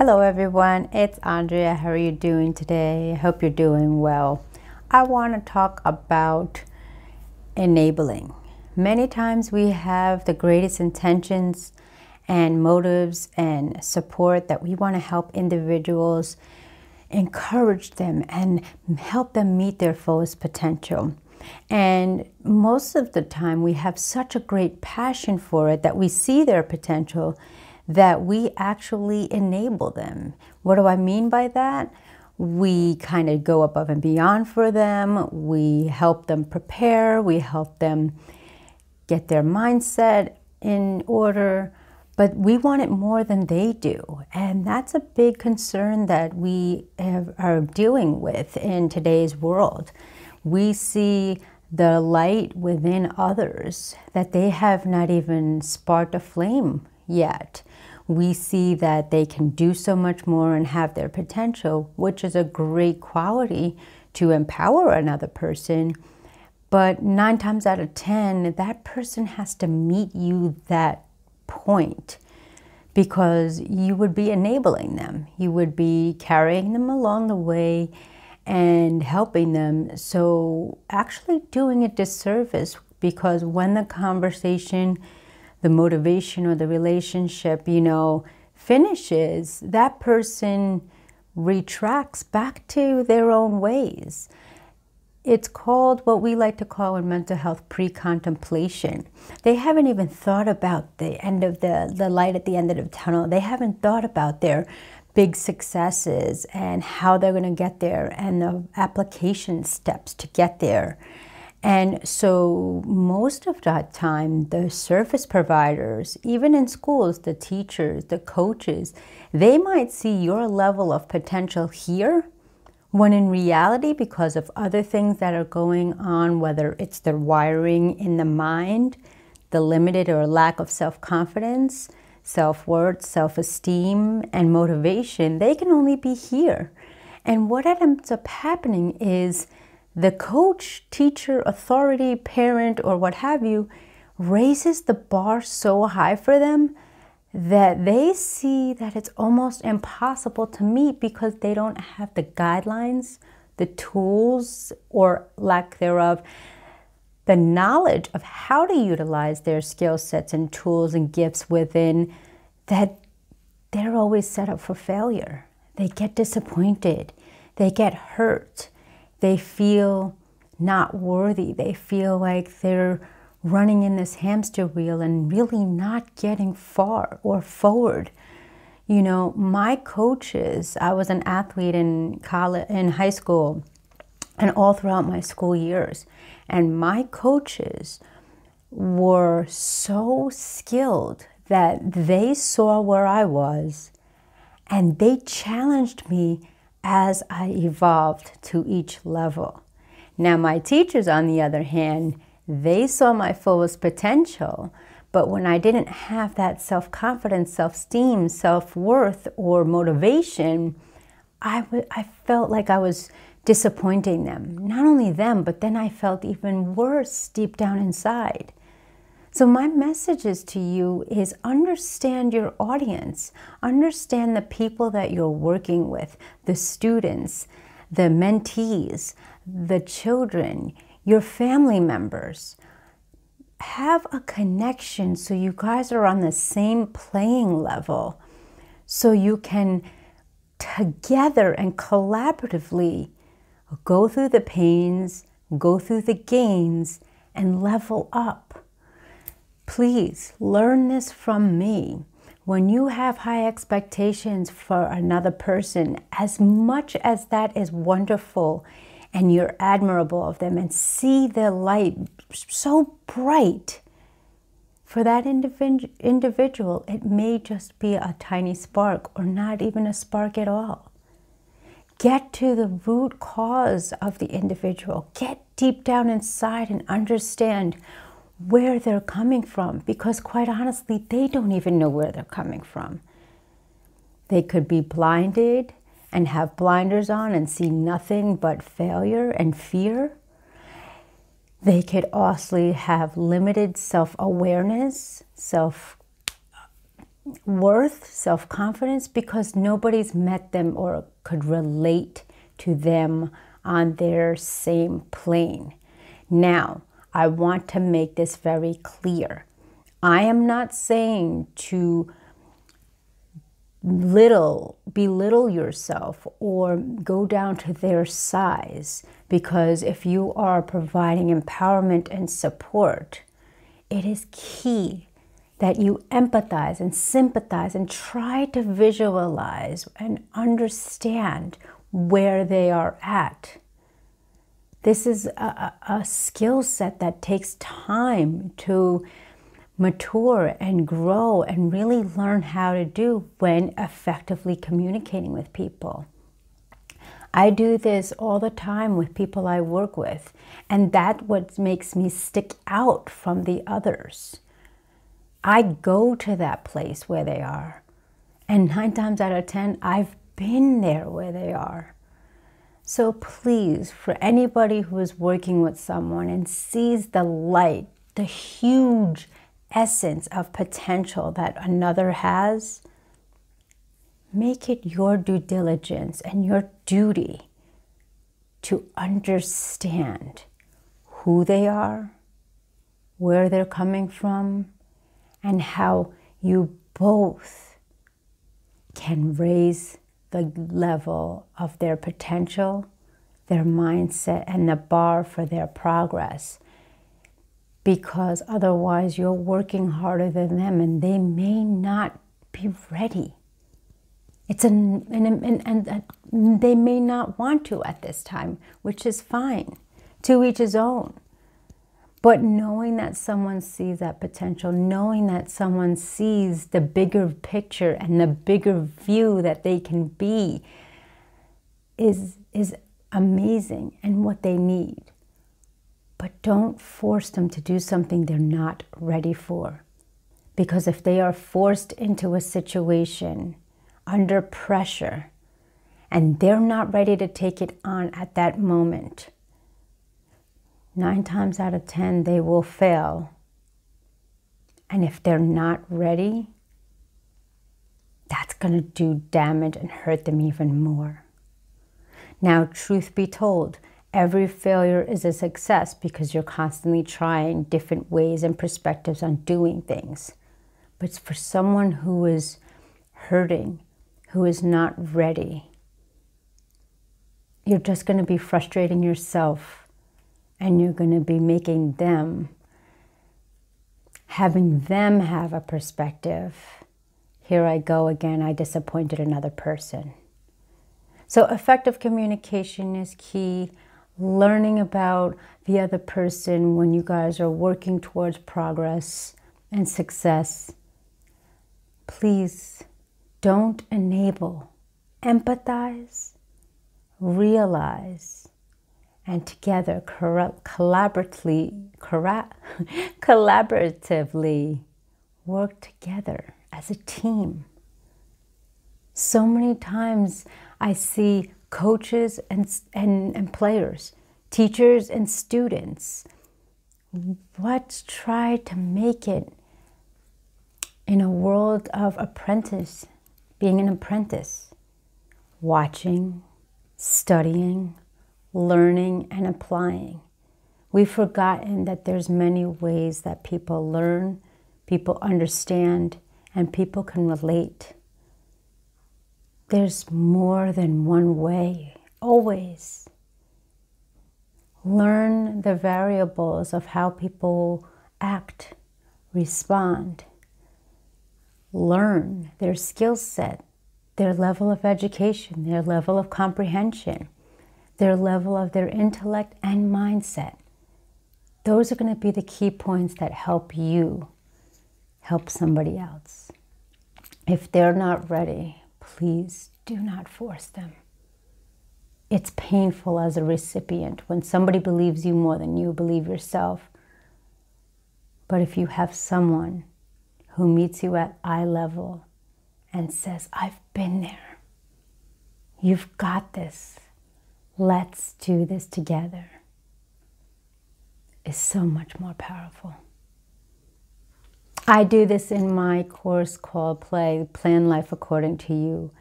Hello everyone, it's Andrea. How are you doing today? I hope you're doing well. I want to talk about enabling. Many times we have the greatest intentions and motives and support that we want to help individuals, encourage them and help them meet their fullest potential. And most of the time we have such a great passion for it that we see their potential that we actually enable them. What do I mean by that? We kind of go above and beyond for them. We help them prepare. We help them get their mindset in order. But we want it more than they do. And that's a big concern that we are dealing with in today's world. We see the light within others that they have not even sparked a flame yet. We see that they can do so much more and have their potential, which is a great quality to empower another person. But 9 times out of 10, that person has to meet you that point, because you would be enabling them. You would be carrying them along the way and helping them. So actually doing a disservice, because when the conversation, the motivation or the relationship, finishes, that person retracts back to their own ways. It's called what we like to call in mental health pre-contemplation. They haven't even thought about the end of the light at the end of the tunnel. They haven't thought about their big successes and how they're going to get there and the application steps to get there. And so most of that time, the service providers, even in schools, the teachers, the coaches, they might see your level of potential here, when in reality, because of other things that are going on, whether it's the wiring in the mind, the limited or lack of self-confidence, self-worth, self-esteem, and motivation, they can only be here. And what ends up happening is the coach, teacher, authority, parent, or what have you, raises the bar so high for them that they see that it's almost impossible to meet, because they don't have the guidelines, the tools, or lack thereof, the knowledge of how to utilize their skill sets and tools and gifts within, that they're always set up for failure. They get disappointed. They get hurt. They feel not worthy. They feel like they're running in this hamster wheel and really not getting far or forward. My coaches, I was an athlete in college, in high school, and all throughout my school years. And my coaches were so skilled that they saw where I was and they challenged me as I evolved to each level. Now, my teachers, on the other hand, they saw my fullest potential, but when I didn't have that self-confidence, self-esteem, self-worth, or motivation, I felt like I was disappointing them. Not only them, but then I felt even worse deep down inside. So my messages to you is understand your audience. Understand the people that you're working with, the students, the mentees, the children, your family members. Have a connection so you guys are on the same playing level, so you can together and collaboratively go through the pains, go through the gains, and level up. Please learn this from me. When you have high expectations for another person, as much as that is wonderful and you're admirable of them and see the light so bright, for that individual, it may just be a tiny spark or not even a spark at all. Get to the root cause of the individual. Get deep down inside and understand where they're coming from, because quite honestly, they don't even know where they're coming from. They could be blinded and have blinders on and see nothing but failure and fear. They could also have limited self-awareness, worth, self-confidence, because nobody's met them or could relate to them on their same plane. Now, I want to make this very clear. I am not saying to belittle yourself or go down to their size, because if you are providing empowerment and support, it is key that you empathize and sympathize and try to visualize and understand where they are at. This is a skill set that takes time to mature and grow and really learn how to do when effectively communicating with people. I do this all the time with people I work with, and that's what makes me stick out from the others. I go to that place where they are, and 9 times out of 10, I've been there where they are. So please, for anybody who is working with someone and sees the light, the huge essence of potential that another has, make it your due diligence and your duty to understand who they are, where they're coming from, and how you both can raise the level of their potential, their mindset, and the bar for their progress. Because otherwise you're working harder than them and they may not be ready. And they may not want to at this time, which is fine. To each his own. But knowing that someone sees that potential, knowing that someone sees the bigger picture and the bigger view that they can be is amazing and what they need. But don't force them to do something they're not ready for. Because if they are forced into a situation under pressure and they're not ready to take it on at that moment, 9 times out of 10, they will fail. And if they're not ready, that's going to do damage and hurt them even more. Now, truth be told, every failure is a success because you're constantly trying different ways and perspectives on doing things. But for someone who is hurting, who is not ready, you're just going to be frustrating yourself. And you're going to be making them, having them have a perspective. Here I go again, I disappointed another person. So effective communication is key. Learning about the other person when you guys are working towards progress and success. Please don't enable. Empathize, realize, and together collaboratively work together as a team. So many times I see coaches and players, teachers and students. Let's try to make it in a world of apprentice, being an apprentice, watching, studying, learning and applying. We've forgotten that there's many ways that people learn, people understand, and people can relate. There's more than one way, always. Learn the variables of how people act, respond. Learn their skill set, their level of education, their level of comprehension, their level of their intellect and mindset. Those are going to be the key points that help you help somebody else. If they're not ready, please do not force them. It's painful as a recipient when somebody believes you more than you believe yourself. But if you have someone who meets you at eye level and says, I've been there, you've got this, let's do this together, is so much more powerful. I do this in my course called Plan Life According to You.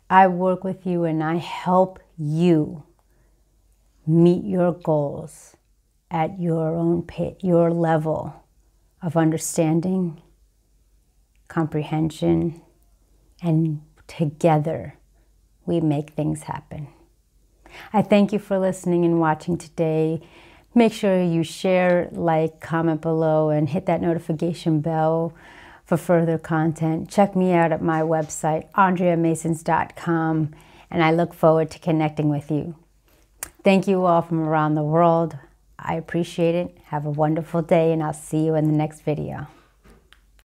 I work with you and I help you meet your goals at your own pace, your level of understanding, comprehension, and together we make things happen. I thank you for listening and watching today. Make sure you share, like, comment below, and hit that notification bell for further content. Check me out at my website, andreamasons.com, and I look forward to connecting with you. Thank you all from around the world. I appreciate it. Have a wonderful day, and I'll see you in the next video.